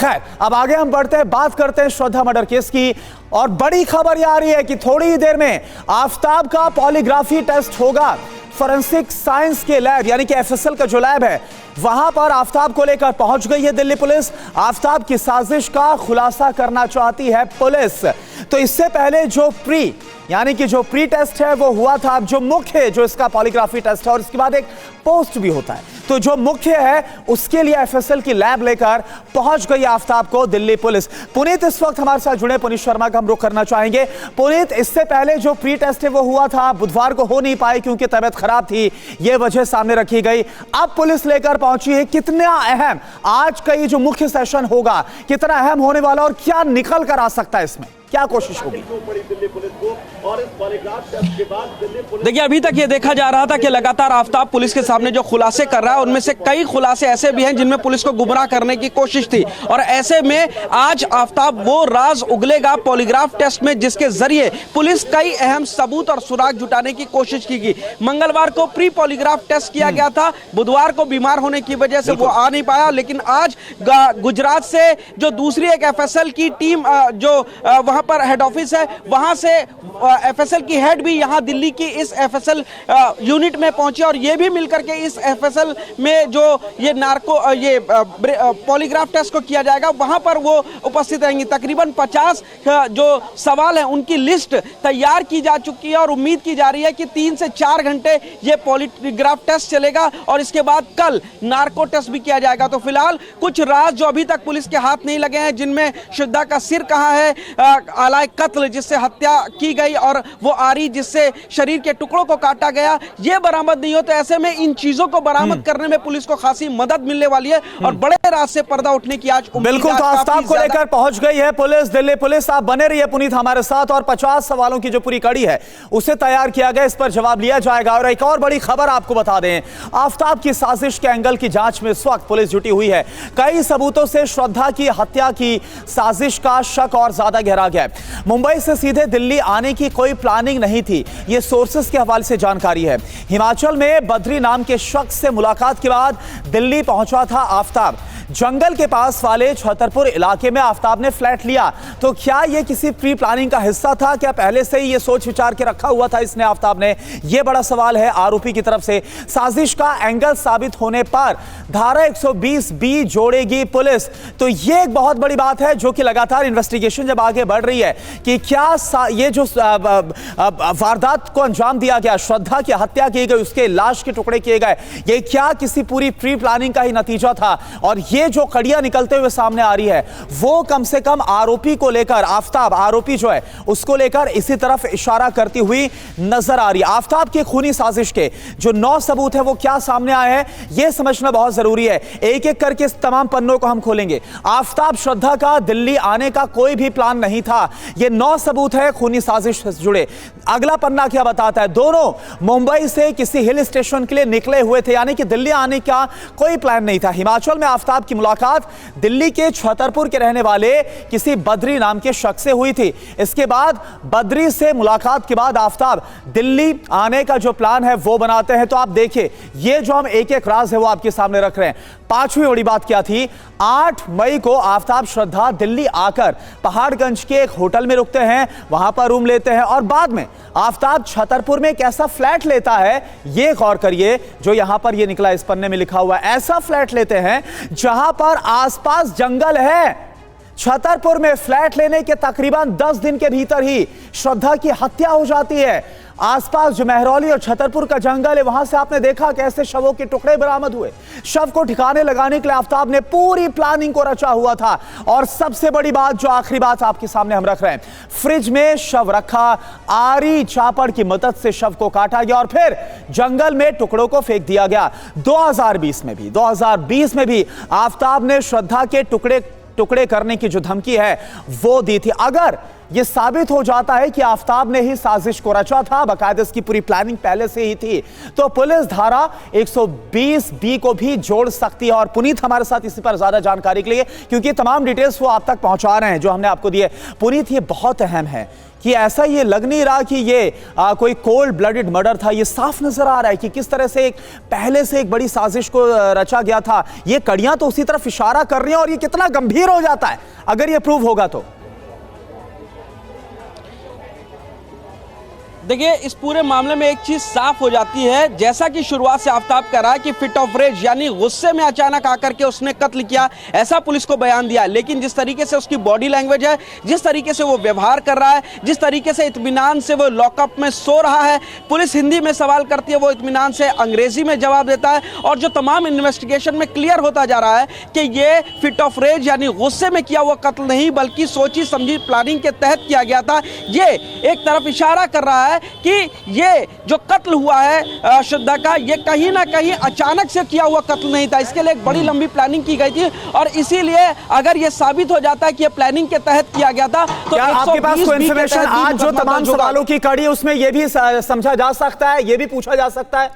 खैर, अब आगे हम बढ़ते हैं, बात करते हैं श्रद्धा मर्डर केस की। और बड़ी खबर यह आ रही है कि थोड़ी ही देर में आफताब का पॉलीग्राफी टेस्ट होगा। फोरेंसिक साइंस के लैब यानी कि एफएसएल का जो लैब है वहां पर आफताब को लेकर पहुंच गई है दिल्ली पुलिस। आफताब की साजिश का खुलासा करना चाहती है पुलिस। तो इससे पहले जो प्री टेस्ट है वो हुआ था। अब जो मुख्य जो इसका पॉलीग्राफी टेस्ट है और इसके बाद एक पोस्ट भी होता है, तो जो मुख्य है उसके लिए एफएसएल की लैब लेकर पहुंच गई आफताब को दिल्ली पुलिस। पुनीत इस वक्त हमारे साथ जुड़े, पुनीत शर्मा का हम रुख करना चाहेंगे। पुनीत, इससे पहले जो प्री टेस्ट है वो हुआ था, बुधवार को हो नहीं पाई क्योंकि तबीयत खराब थी, ये वजह सामने रखी गई। अब पुलिस लेकर पहुंची है। कितना अहम आज का ये जो मुख्य सेशन होगा, कितना अहम होने वाला और क्या निकल कर आ सकता है, इसमें क्या कोशिश होगी? देखिए, अभी तक ये देखा जा रहा था कि लगातार आफताब पुलिस के सामने जो खुलासे कर रहा है उनमें से कई खुलासे ऐसे भी हैं जिनमें पुलिस को गुमराह करने की कोशिश थी। और ऐसे में आज आफताब वो राज उगलेगा पॉलीग्राफ टेस्ट में जिसके जरिए पुलिस कई अहम सबूत और सुराग जुटाने की कोशिश की। मंगलवार को प्री पॉलीग्राफ टेस्ट किया गया था, बुधवार को बीमार होने की वजह से वो आ नहीं पाया, लेकिन आज गुजरात से जो दूसरी एक एफएसएल की टीम जो वहां पर हेड ऑफिस है, वहां से एफएसएल की हेड भी यहां दिल्ली की इस एफएसएल यूनिट में पहुंची और ये भी मिलकर के इस एफएसएल में जो ये पॉलीग्राफ टेस्ट को किया जाएगा वहां पर वो उपस्थित रहेंगी। तकरीबन 50 जो सवाल हैं उनकी लिस्ट तैयार की जा चुकी है और उम्मीद की जा रही है कि 3 से 4 घंटे ये पॉलीग्राफ टेस्ट चलेगा और इसके बाद कल नार्को टेस्ट भी किया जाएगा। तो फिलहाल कुछ राज जो अभी तक पुलिस के हाथ नहीं लगे हैं, जिनमें श्रद्धा का सिर कहाँ है, आलाए कत्ल जिससे हत्या की गई और वो आरी जिससे शरीर के टुकड़ों को काटा गया, ये बरामद नहीं हो, तो ऐसे में इन चीजों को बरामद करने में पुलिस को खासी मदद मिलने वाली है और बड़े राज से पर्दा उठने की आज उम्मीद है। बिल्कुल, तो आफताब को लेकर पहुंच गई है पुलिस, दिल्ली पुलिस। आप बने रहिए पुनीत हमारे साथ और 50 सवालों की जो पूरी कड़ी है उसे तैयार किया गया, इस पर जवाब लिया जाएगा। और एक और बड़ी खबर आपको बता दें, आफताब की साजिश के एंगल की जांच में इस वक्त पुलिस जुटी हुई है। कई सबूतों से श्रद्धा की हत्या की साजिश का शक और ज्यादा गहरा गया। मुंबई से सीधे दिल्ली आने की कोई प्लानिंग नहीं थी, यह सोर्सेस के हवाले से जानकारी है। हिमाचल में बद्री नाम के शख्स से मुलाकात के बाद दिल्ली पहुंचा था आफताब। जंगल के पास वाले छतरपुर इलाके में आफताब ने फ्लैट लिया। तो क्या यह किसी प्री प्लानिंग का हिस्सा था? क्या पहले से ही यह सोच विचार के रखा हुआ था इसने आफताब ने? यह बड़ा सवाल है आरोपी की तरफ से। साजिश का एंगल साबित होने पर धारा 120B जोड़ेगी पुलिस। तो यह एक बहुत बड़ी बात है जो कि लगातार इन्वेस्टिगेशन जब आगे बढ़ रही है कि क्या ये जो वारदात को अंजाम दिया गया, श्रद्धा की हत्या की गई, उसके लाश के टुकड़े किए गए, ये क्या किसी पूरी प्री प्लानिंग का ही नतीजा था? और ये जो कड़ियां निकलते हुए सामने आ रही है वो कम से कम आरोपी को लेकर, आफताब आरोपी जो है उसको लेकर इसी तरफ इशारा करती हुई नजर आ रही है। आफताब की खूनी साजिश के जो 9 सबूत है वो क्या सामने आए हैं यह समझना बहुत जरूरी है। एक एक करके इस तमाम पन्नों को हम खोलेंगे। आफताब श्रद्धा का दिल्ली आने का कोई भी प्लान नहीं था, ये 9 सबूत है खूनी साजिश से जुड़े। अगला पन्ना क्या बताता है? दोनों मुंबई से किसी हिल स्टेशन के लिए निकले हुए थे, यानी कि दिल्ली आने का कोई प्लान नहीं था। हिमाचल में आफताब की मुलाकात दिल्ली के छतरपुर के रहने वाले किसी बद्री नाम के शख्स से हुई थी। इसके बाद बद्री से मुलाकात के बाद आफताब दिल्ली आने का जो प्लान है वो बनाते हैं। तो आप देखिए, ये जो हम एक एक राज है वो आपके सामने रख रहे हैं। 5वीं बड़ी बात क्या थी? 8 मई को आफताब श्रद्धा दिल्ली आकर पहाड़गंज के एक होटल में रुकते हैं, वहां पर रूम लेते हैं और बाद में आफताब छतरपुर में एक ऐसा फ्लैट लेता है, ये गौर करिए जो यहां पर ये निकला, इस पन्ने में लिखा हुआ है, ऐसा फ्लैट लेते हैं जहां पर आसपास जंगल है। छतरपुर में फ्लैट लेने के तकरीबन 10 दिन के भीतर ही श्रद्धा की हत्या हो जाती है। आसपास जो महरौली और छतरपुर का जंगल है वहां से आपने देखा कैसे शवों के टुकड़े बरामद हुए। शव को ठिकाने लगाने के लिए आफताब ने पूरी प्लानिंग को रचा हुआ था। और सबसे बड़ी बात, जो आखिरी बात आपके सामने हम रख रहे हैं, फ्रिज में शव रखा, आरी चापड़ की मदद से शव को काटा गया और फिर जंगल में टुकड़ों को फेंक दिया गया। 2020 में भी आफताब ने श्रद्धा के टुकड़े करने की जो धमकी है वो दी थी। अगर यह साबित हो जाता है कि आफताब ने ही साजिश को रचा था, बाकायदा इसकी पूरी प्लानिंग पहले से ही थी। तो पुलिस धारा 120B को भी जोड़ सकती है। और पुनीत हमारे साथ इसी पर ज्यादा जानकारी के लिए, क्योंकि तमाम डिटेल्स वो आप तक पहुंचा रहे हैं जो हमने आपको दिए। पुनीत, ये बहुत अहम है कि ऐसा ये लग नहीं रहा कि ये कोई कोल्ड ब्लडेड मर्डर था। ये साफ नजर आ रहा है कि किस तरह से एक पहले से एक बड़ी साजिश को रचा गया था। ये कड़ियां तो उसी तरफ इशारा कर रही हैं, और ये कितना गंभीर हो जाता है अगर ये प्रूव होगा तो। देखिए, इस पूरे मामले में एक चीज साफ हो जाती है, जैसा कि शुरुआत से आफताब कह रहा है कि फिट ऑफ रेज यानी गुस्से में अचानक आकर के उसने कत्ल किया, ऐसा पुलिस को बयान दिया। लेकिन जिस तरीके से उसकी बॉडी लैंग्वेज है, जिस तरीके से वो व्यवहार कर रहा है, जिस तरीके से इत्मीनान से वो लॉकअप में सो रहा है, पुलिस हिंदी में सवाल करती है, वो इत्मीनान से अंग्रेजी में जवाब देता है। और जो तमाम इन्वेस्टिगेशन में क्लियर होता जा रहा है कि ये फिट ऑफ रेज यानी गुस्से में किया हुआ कत्ल नहीं, बल्कि सोची समझी प्लानिंग के तहत किया गया था। ये एक तरफ इशारा कर रहा है कि ये जो कत्ल हुआ है श्रद्धा का, ये कहीं ना कहीं अचानक से किया हुआ कत्ल नहीं था। इसके लिए एक बड़ी लंबी प्लानिंग की गई थी, और इसीलिए अगर ये साबित हो जाता है कि ये प्लानिंग के तहत किया गया था, तो क्या आपके पास कोई इंफॉर्मेशन आज जो तमाम सवालों की कड़ी उसमें ये भी समझा जा सकता है, ये भी पूछा जा सकता है?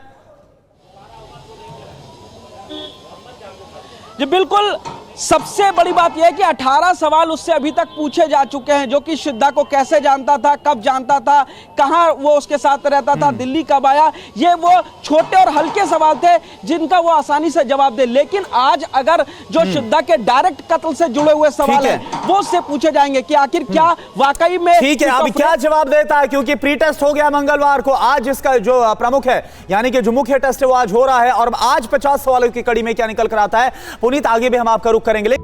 जी बिल्कुल, सबसे बड़ी बात यह है कि 18 सवाल उससे अभी तक पूछे जा चुके हैं, जो कि श्रद्धा को कैसे जानता था, कब जानता था, कहां वो उसके साथ रहता था, दिल्ली कब आया। ये वो छोटे और हल्के सवाल थे जिनका वो आसानी से जवाब दे। लेकिन आज अगर जो श्रद्धा के डायरेक्ट कत्ल से जुड़े हुए सवाल हैं, वो उससे पूछे जाएंगे कि आखिर क्या वाकई में। ठीक है, अभी क्या जवाब देता है, क्योंकि प्री टेस्ट हो गया मंगलवार को। आज इसका जो प्रमुख है, यानी कि जो मुख्य टेस्ट है, वो आज हो रहा है। और आज 50 सवालों की कड़ी में क्या निकल कर आता है, पुनीत, आगे भी हम आपका रुख करेंगे।